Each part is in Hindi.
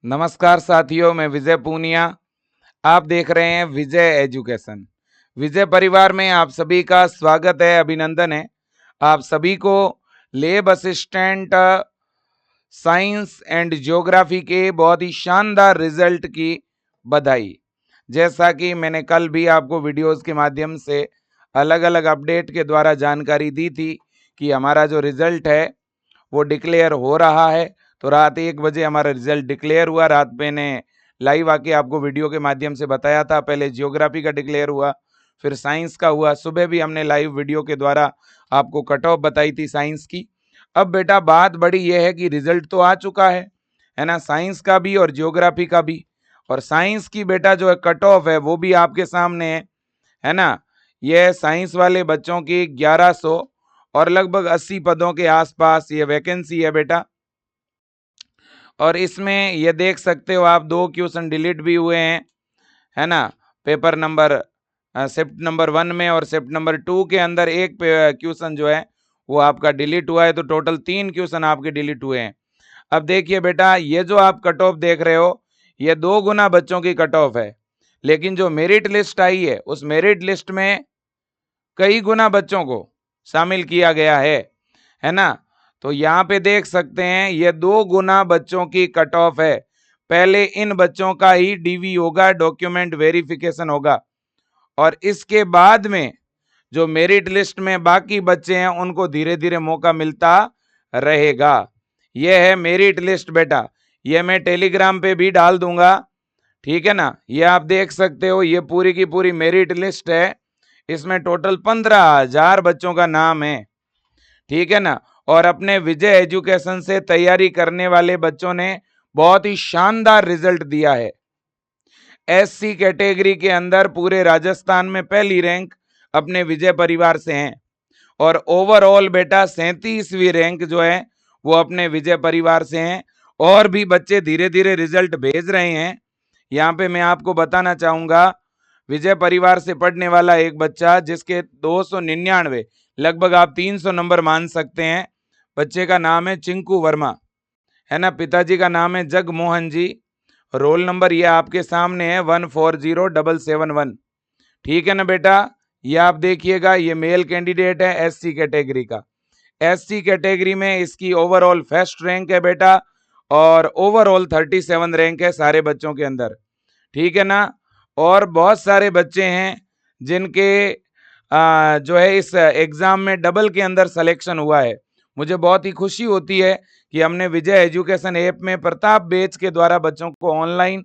नमस्कार साथियों, मैं विजय पूनिया। आप देख रहे हैं विजय एजुकेशन। विजय परिवार में आप सभी का स्वागत है, अभिनंदन है। आप सभी को lab assistant science and geography के बहुत ही शानदार रिजल्ट की बधाई। जैसा कि मैंने कल भी आपको वीडियोस के माध्यम से अलग अलग अपडेट के द्वारा जानकारी दी थी कि हमारा जो रिजल्ट है वो डिक्लेयर हो रहा है। तो रात 1 बजे हमारा रिजल्ट डिक्लेयर हुआ। रात मैंने लाइव आके आपको वीडियो के माध्यम से बताया था। पहले जियोग्राफी का डिक्लेयर हुआ, फिर साइंस का हुआ। सुबह भी हमने लाइव वीडियो के द्वारा आपको कट ऑफ बताई थी साइंस की। अब बेटा बात बड़ी यह है कि रिजल्ट तो आ चुका है ना, साइंस का भी और जियोग्राफी का भी। और साइंस की बेटा जो है कट ऑफ है वो भी आपके सामने है ना। यह साइंस वाले बच्चों की 1100 और लगभग 80 पदों के आसपास ये वैकेंसी है बेटा। और इसमें ये देख सकते हो आप 2 क्वेश्चन डिलीट भी हुए हैं, है ना। पेपर नंबर शिफ्ट नंबर 1 में और शिफ्ट नंबर 2 के अंदर एक क्वेश्चन जो है वो आपका डिलीट हुआ है। तो टोटल 3 क्वेश्चन आपके डिलीट हुए हैं। अब देखिए बेटा, ये जो आप कट ऑफ देख रहे हो ये 2 गुना बच्चों की कट ऑफ है, लेकिन जो मेरिट लिस्ट आई है उस मेरिट लिस्ट में कई गुना बच्चों को शामिल किया गया है ना। तो यहाँ पे देख सकते हैं ये 2 गुना बच्चों की कट ऑफ है। पहले इन बच्चों का ही डीवी होगा, डॉक्यूमेंट वेरिफिकेशन होगा, और इसके बाद में जो मेरिट लिस्ट में बाकी बच्चे हैं उनको धीरे धीरे मौका मिलता रहेगा। यह है मेरिट लिस्ट बेटा, यह मैं टेलीग्राम पे भी डाल दूंगा, ठीक है ना। ये आप देख सकते हो, ये पूरी की पूरी मेरिट लिस्ट है। इसमें टोटल 15,000 बच्चों का नाम है, ठीक है ना। और अपने विजय एजुकेशन से तैयारी करने वाले बच्चों ने बहुत ही शानदार रिजल्ट दिया है। एससी कैटेगरी के अंदर पूरे राजस्थान में पहली रैंक अपने विजय परिवार से हैं, और ओवरऑल बेटा 37वीं रैंक जो है वो अपने विजय परिवार से हैं। और भी बच्चे धीरे धीरे रिजल्ट भेज रहे हैं। यहाँ पे मैं आपको बताना चाहूंगा, विजय परिवार से पढ़ने वाला एक बच्चा जिसके 299, लगभग आप 300 नंबर मान सकते हैं, बच्चे का नाम है चिंकू वर्मा, है ना। पिताजी का नाम है जगमोहन जी। रोल नंबर ये आपके सामने है 140771, ठीक है ना बेटा। ये आप देखिएगा, ये मेल कैंडिडेट है एससी कैटेगरी का। एससी कैटेगरी में इसकी ओवरऑल फर्स्ट रैंक है बेटा, और ओवरऑल 37 रैंक है सारे बच्चों के अंदर, ठीक है ना। और बहुत सारे बच्चे हैं जिनके जो है इस एग्जाम में डबल के अंदर सिलेक्शन हुआ है। मुझे बहुत ही खुशी होती है कि हमने विजय एजुकेशन ऐप में प्रताप बैच के द्वारा बच्चों को ऑनलाइन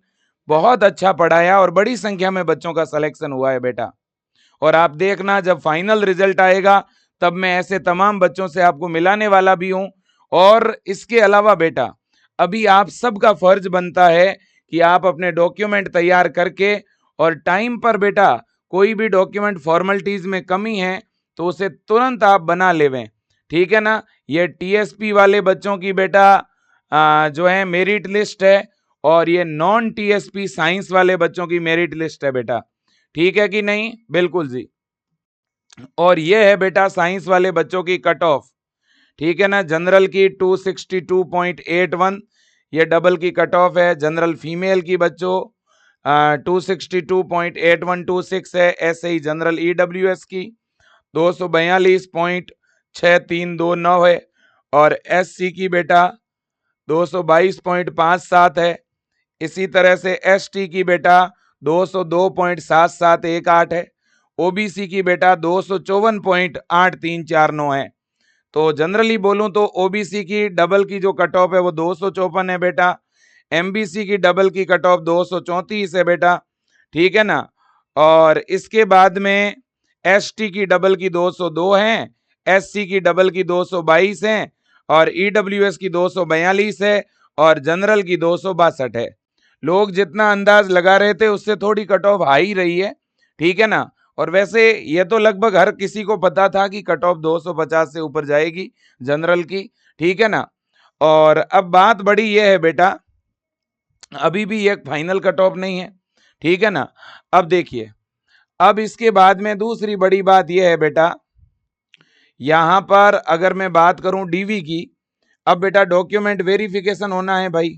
बहुत अच्छा पढ़ाया और बड़ी संख्या में बच्चों का सिलेक्शन हुआ है बेटा। और आप देखना जब फाइनल रिजल्ट आएगा तब मैं ऐसे तमाम बच्चों से आपको मिलाने वाला भी हूं। और इसके अलावा बेटा अभी आप सबका फर्ज बनता है कि आप अपने डॉक्यूमेंट तैयार करके और टाइम पर बेटा कोई भी डॉक्यूमेंट फॉर्मेलिटीज में कमी है तो उसे तुरंत आप बना लेवें, ठीक है ना। ये टीएसपी वाले बच्चों की बेटा जो है मेरिट लिस्ट है, और ये नॉन टीएसपी साइंस वाले बच्चों की मेरिट लिस्ट है बेटा, ठीक है कि नहीं। बिल्कुल जी। और ये है बेटा साइंस वाले बच्चों की कट ऑफ, ठीक है ना। जनरल की 262.81, ये डबल की कट ऑफ है। जनरल फीमेल की बच्चों 262.8126 है। ऐसे ही जनरल ईडब्ल्यूएस की 242.6329 है, और एससी की बेटा 222.57 है। इसी तरह से एसटी की बेटा 202.7718 है। ओबीसी की बेटा 254.8349 है। तो जनरली बोलूं तो ओबीसी की डबल की जो कट ऑफ है वो 254 है बेटा। एमबीसी की डबल की कट ऑफ 234 है बेटा, ठीक है ना। और इसके बाद में एसटी की डबल की 202 है, एससी की डबल की 222 है, और ईडब्ल्यूएस की 242 है, और जनरल की 262 है। लोग जितना अंदाज लगा रहे थे उससे थोड़ी कट ऑफ हाई रही है, ठीक है ना। और वैसे ये तो लगभग हर किसी को पता था कि कट ऑफ 250 से ऊपर जाएगी जनरल की, ठीक है ना। और अब बात बड़ी ये है बेटा, अभी भी एक फाइनल कट ऑफ नहीं है, ठीक है ना। अब देखिए, अब इसके बाद में दूसरी बड़ी बात यह है बेटा, यहां पर अगर मैं बात करूं डीवी की, अब बेटा डॉक्यूमेंट वेरिफिकेशन होना है भाई।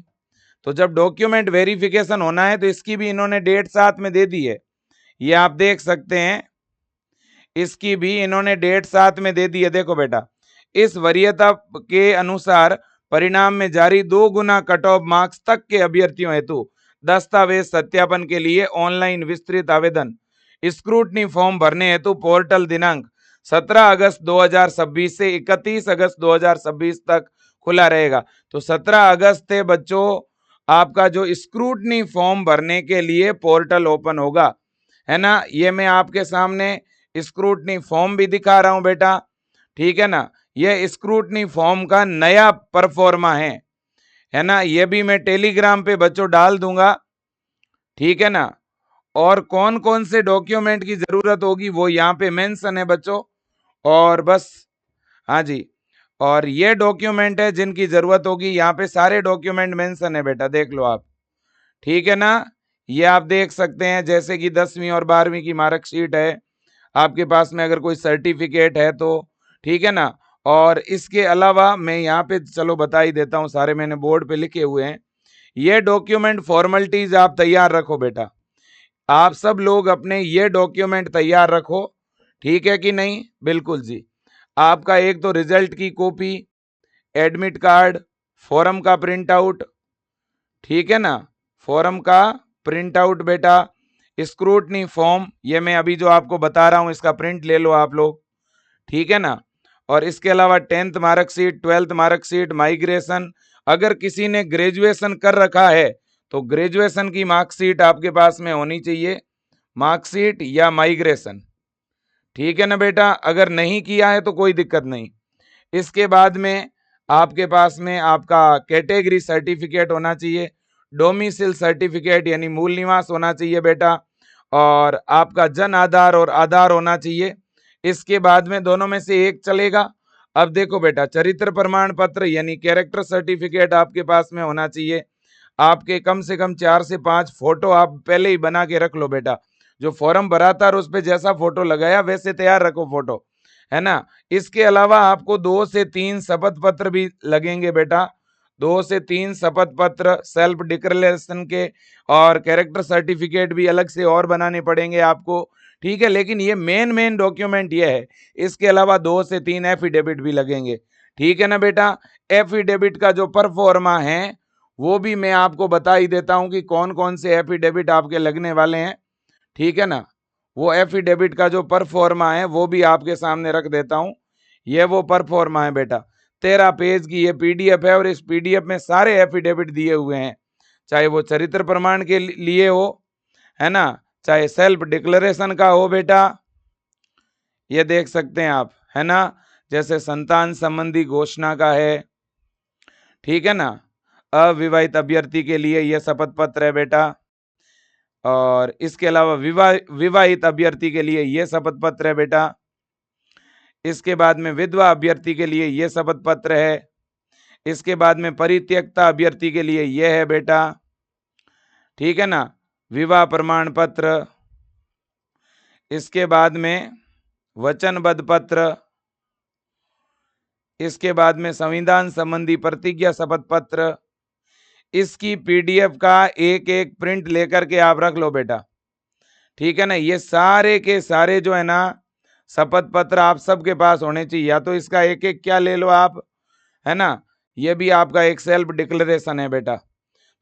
तो जब डॉक्यूमेंट वेरिफिकेशन होना है तो इसकी भी इन्होंने डेट साथ में दे दी है, ये आप देख सकते हैं, इसकी भी इन्होंने डेट साथ में दे दी है। देखो बेटा, इस वरीयता के अनुसार परिणाम में जारी 2 गुना कट ऑफ मार्क्स तक के अभ्यर्थियों हेतु दस्तावेज सत्यापन के लिए ऑनलाइन विस्तृत आवेदन स्क्रूटनी फॉर्म भरने हेतु पोर्टल दिनांक 17 अगस्त 2026 से 31 अगस्त 2026 तक खुला रहेगा। तो 17 अगस्त से बच्चों आपका जो स्क्रूटनी फॉर्म भरने के लिए पोर्टल ओपन होगा, है ना। ये मैं आपके सामने स्क्रूटनी फॉर्म भी दिखा रहा हूं बेटा, ठीक है ना। ये स्क्रूटनी फॉर्म का नया परफॉर्मा है ना। ये भी मैं टेलीग्राम पे बच्चों डाल दूंगा, ठीक है ना। और कौन कौन से डॉक्यूमेंट की जरूरत होगी वो यहाँ पे मेंशन है बच्चों, और बस, हाँ जी, और ये डॉक्यूमेंट है जिनकी जरूरत होगी, यहाँ पे सारे डॉक्यूमेंट मेंशन है बेटा, देख लो आप, ठीक है ना। ये आप देख सकते हैं, जैसे कि 10वीं और 12वीं की मार्कशीट है आपके पास में, अगर कोई सर्टिफिकेट है तो, ठीक है ना। और इसके अलावा मैं यहाँ पे चलो बता ही देता हूँ, सारे मैंने बोर्ड पे लिखे हुए हैं। ये डॉक्यूमेंट फॉर्मेलिटीज आप तैयार रखो बेटा, आप सब लोग अपने ये डॉक्यूमेंट तैयार रखो, ठीक है कि नहीं। बिल्कुल जी। आपका एक तो रिजल्ट की कॉपी, एडमिट कार्ड, फॉर्म का प्रिंट आउट, ठीक है ना, फॉर्म का प्रिंट आउट बेटा, स्क्रूटनी फॉर्म, ये मैं अभी जो आपको बता रहा हूं इसका प्रिंट ले लो आप लोग, ठीक है ना। और इसके अलावा 10th marksheet, 12th marksheet, migration, अगर किसी ने ग्रेजुएशन कर रखा है तो ग्रेजुएशन की मार्कशीट आपके पास में होनी चाहिए, मार्कशीट या माइग्रेशन, ठीक है ना बेटा। अगर नहीं किया है तो कोई दिक्कत नहीं। इसके बाद में आपके पास में आपका कैटेगरी सर्टिफिकेट होना चाहिए, डोमिसिल सर्टिफिकेट यानी मूल निवास होना चाहिए बेटा, और आपका जन आधार और आधार होना चाहिए। इसके बाद में दोनों में से एक चलेगा। अब देखो बेटा, चरित्र प्रमाण पत्र यानी कैरेक्टर सर्टिफिकेट आपके पास में होना चाहिए। आपके कम से कम 4 से 5 फोटो आप पहले ही बना के रख लो बेटा, जो फॉर्म भरा था और उस पर जैसा फोटो लगाया वैसे तैयार रखो फोटो, है ना। इसके अलावा आपको 2 से 3 शपथ पत्र भी लगेंगे बेटा, 2 से 3 शपथ पत्र सेल्फ डिक्लेरेशन के, और कैरेक्टर सर्टिफिकेट भी अलग से और बनाने पड़ेंगे आपको, ठीक है। लेकिन ये मेन डॉक्यूमेंट ये है। इसके अलावा 2 से 3 एफिडेविट भी लगेंगे, ठीक है ना बेटा। एफिडेविट का जो परफॉर्मा है वो भी मैं आपको बता ही देता हूं कि कौन कौन से एफिडेविट आपके लगने वाले हैं, ठीक है ना। वो एफिडेविट का जो परफॉर्मा है वो भी आपके सामने रख देता हूं। ये वो परफॉर्मा है बेटा, 13 पेज की ये पीडीएफ है, और इस पीडीएफ में सारे एफिडेविट दिए हुए हैं, चाहे वो चरित्र प्रमाण के लिए हो, है ना, चाहे सेल्फ डिक्लेरेशन का हो बेटा, ये देख सकते हैं आप, है ना। जैसे संतान संबंधी घोषणा का है, ठीक है ना। अविवाहित अभ्यर्थी के लिए यह शपथ पत्र है बेटा, और इसके अलावा विवाहित अभ्यर्थी के लिए यह शपथ पत्र है बेटा। इसके बाद में विधवा अभ्यर्थी के लिए यह शपथ पत्र है। इसके बाद में परित्यक्ता अभ्यर्थी के लिए यह है बेटा, ठीक है ना, विवाह प्रमाण पत्र। इसके बाद में वचनबद्ध पत्र। इसके बाद में संविधान संबंधी प्रतिज्ञा शपथ पत्र। इसकी पीडीएफ का एक एक प्रिंट लेकर के आप रख लो बेटा, ठीक है ना। ये सारे के सारे जो है ना शपथ पत्र आप सबके पास होने चाहिए, या तो इसका एक एक क्या ले लो आप, है ना। ये भी आपका एक सेल्फ डिक्लेरेशन है बेटा।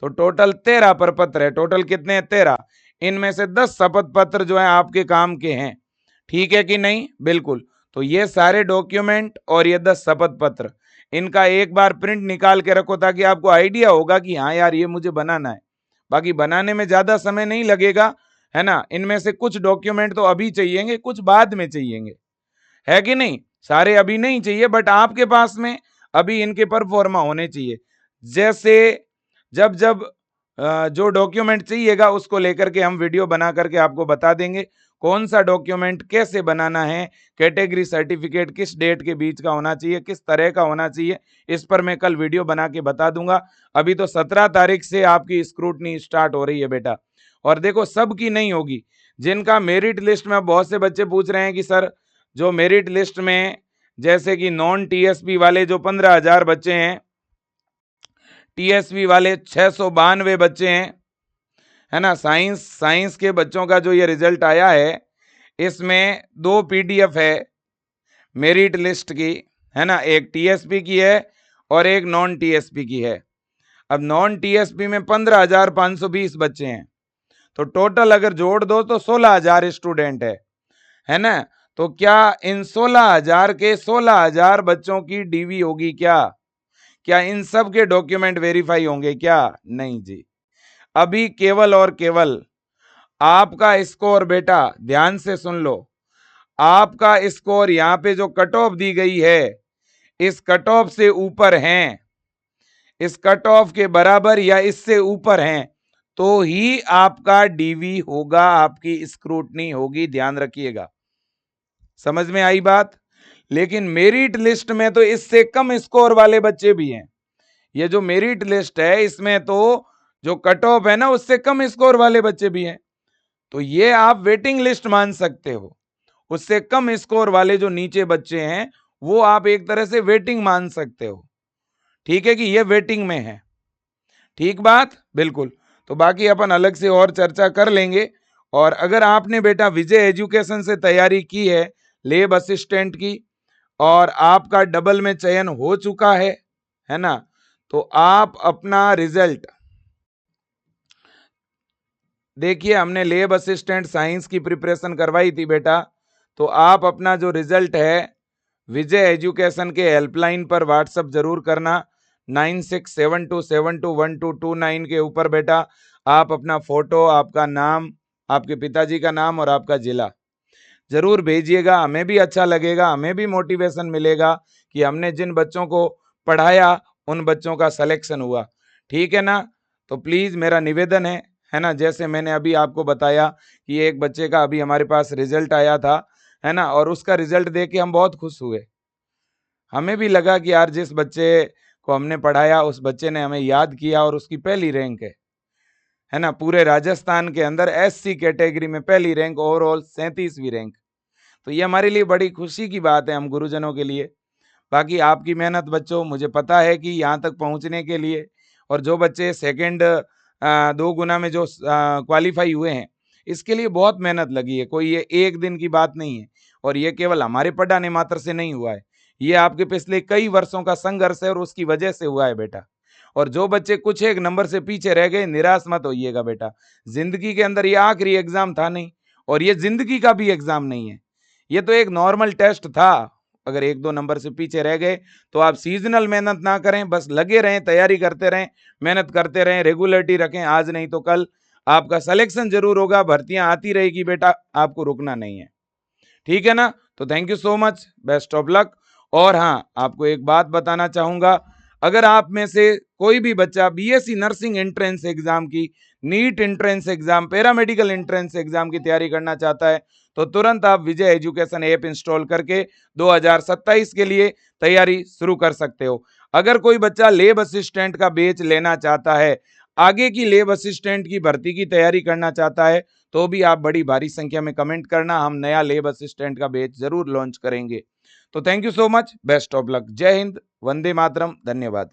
तो टोटल 13 प्रपत्र है। टोटल कितने हैं? 13। इनमें से 10 शपथ पत्र जो है आपके काम के हैं, ठीक है कि नहीं। बिल्कुल। तो ये सारे डॉक्यूमेंट और ये 10 शपथ पत्र, इनका एक बार प्रिंट निकाल के रखो ताकि आपको आइडिया होगा कि हाँ यार ये मुझे बनाना है। बाकी बनाने में ज्यादा समय नहीं लगेगा, है ना। इनमें से कुछ डॉक्यूमेंट तो अभी चाहिएंगे, कुछ बाद में चाहिएंगे, है कि नहीं। सारे अभी नहीं चाहिए, बट आपके पास में अभी इनके परफॉर्मा होने चाहिए। जैसे जब जब जो डॉक्यूमेंट चाहिएगा उसको लेकर के हम वीडियो बना करके आपको बता देंगे कौन सा डॉक्यूमेंट कैसे बनाना है, कैटेगरी सर्टिफिकेट किस डेट के बीच का होना चाहिए, किस तरह का होना चाहिए, इस पर मैं कल वीडियो बना के बता दूंगा। अभी तो 17 तारीख से आपकी स्क्रूटनी स्टार्ट हो रही है बेटा, और देखो सबकी नहीं होगी। जिनका मेरिट लिस्ट में, बहुत से बच्चे पूछ रहे हैं कि सर जो मेरिट लिस्ट में जैसे कि नॉन टीएसपी वाले जो 15,000 बच्चे हैं, टीएसपी वाले 692 बच्चे हैं, है ना। साइंस के बच्चों का जो ये रिजल्ट आया है, इसमें 2 पीडीएफ है मेरिट लिस्ट की, है ना। एक टीएसपी की है और एक नॉन टीएसपी की है। अब नॉन टीएसपी में 15,520 बच्चे हैं, तो टोटल अगर जोड़ दो तो 16,000 स्टूडेंट है ना। तो क्या इन 16,000 के 16,000 बच्चों की डीवी होगी क्या इन सब के डॉक्यूमेंट वेरीफाई होंगे क्या? नहीं जी। अभी केवल और केवल आपका स्कोर, बेटा ध्यान से सुन लो, आपका स्कोर यहां पे जो कट ऑफ दी गई है, इस कट ऑफ से ऊपर हैं, इस कट ऑफ के बराबर या इससे ऊपर हैं, तो ही आपका डीवी होगा, आपकी स्क्रूटनी होगी, ध्यान रखिएगा। समझ में आई बात? लेकिन मेरिट लिस्ट में तो इससे कम स्कोर वाले बच्चे भी हैं। ये जो मेरिट लिस्ट है, इसमें तो जो कट ऑफ है ना, उससे कम स्कोर वाले बच्चे भी हैं। तो ये आप वेटिंग लिस्ट मान सकते हो। उससे कम स्कोर वाले जो नीचे बच्चे हैं, वो आप एक तरह से वेटिंग मान सकते हो। ठीक है कि ये वेटिंग में है। ठीक बात? बिल्कुल। तो बाकी अपन अलग से और चर्चा कर लेंगे। और अगर आपने बेटा विजय एजुकेशन से तैयारी की है लेब असिस्टेंट की, और आपका डबल में चयन हो चुका है ना, तो आप अपना रिजल्ट देखिए। हमने लेब असिस्टेंट साइंस की प्रिपरेशन करवाई थी बेटा, तो आप अपना जो रिजल्ट है विजय एजुकेशन के हेल्पलाइन पर व्हाट्सएप जरूर करना, 9672721229 के ऊपर बेटा आप अपना फोटो, आपका नाम, आपके पिताजी का नाम और आपका जिला जरूर भेजिएगा। हमें भी अच्छा लगेगा, हमें भी मोटिवेशन मिलेगा कि हमने जिन बच्चों को पढ़ाया उन बच्चों का सिलेक्शन हुआ। ठीक है ना? तो प्लीज मेरा निवेदन है ना, जैसे मैंने अभी आपको बताया कि एक बच्चे का अभी हमारे पास रिजल्ट आया था, है ना, और उसका रिजल्ट देख के हम बहुत खुश हुए। हमें भी लगा कि यार जिस बच्चे को हमने पढ़ाया उस बच्चे ने हमें याद किया और उसकी पहली रैंक है ना, पूरे राजस्थान के अंदर एससी कैटेगरी में पहली रैंक, ओवरऑल 37वीं रैंक। तो ये हमारे लिए बड़ी खुशी की बात है, हम गुरुजनों के लिए। बाकी आपकी मेहनत बच्चों, मुझे पता है कि यहाँ तक पहुँचने के लिए, और जो बच्चे सेकंड 2 गुना में जो क्वालिफाई हुए हैं, इसके लिए बहुत मेहनत लगी है। कोई ये एक दिन की बात नहीं है, और ये केवल हमारे पढ़ाने मात्र से नहीं हुआ है, ये आपके पिछले कई वर्षों का संघर्ष है और उसकी वजह से हुआ है बेटा। और जो बच्चे कुछ एक नंबर से पीछे रह गए, निराश मत होइएगा बेटा। जिंदगी के अंदर ये आखिरी एग्जाम था नहीं, और ये जिंदगी का भी एग्जाम नहीं है, ये तो एक नॉर्मल टेस्ट था। अगर 1-2 नंबर से पीछे रह गए तो आप सीजनल मेहनत ना करें, बस लगे रहें, तैयारी करते रहें, मेहनत करते रहें, रेगुलरिटी रखें। आज नहीं तो कल आपका सिलेक्शन जरूर होगा, भर्तियां आती रहेगी बेटा, आपको रुकना नहीं है। ठीक है ना? तो thank you so much, best of luck. और हाँ, आपको एक बात बताना चाहूंगा, अगर आप में से कोई भी बच्चा बीएससी नर्सिंग एंट्रेंस एग्जाम की, NEET entrance exam, paramedical entrance exam की तैयारी करना चाहता है, तो तुरंत आप विजय एजुकेशन ऐप इंस्टॉल करके 2027 के लिए तैयारी शुरू कर सकते हो। अगर कोई बच्चा लेब असिस्टेंट का बैच लेना चाहता है, आगे की लेब असिस्टेंट की भर्ती की तैयारी करना चाहता है, तो भी आप बड़ी भारी संख्या में कमेंट करना, हम नया लेब असिस्टेंट का बैच जरूर लॉन्च करेंगे। तो thank you so much, best of luck, जय हिंद, वंदे मातरम, धन्यवाद।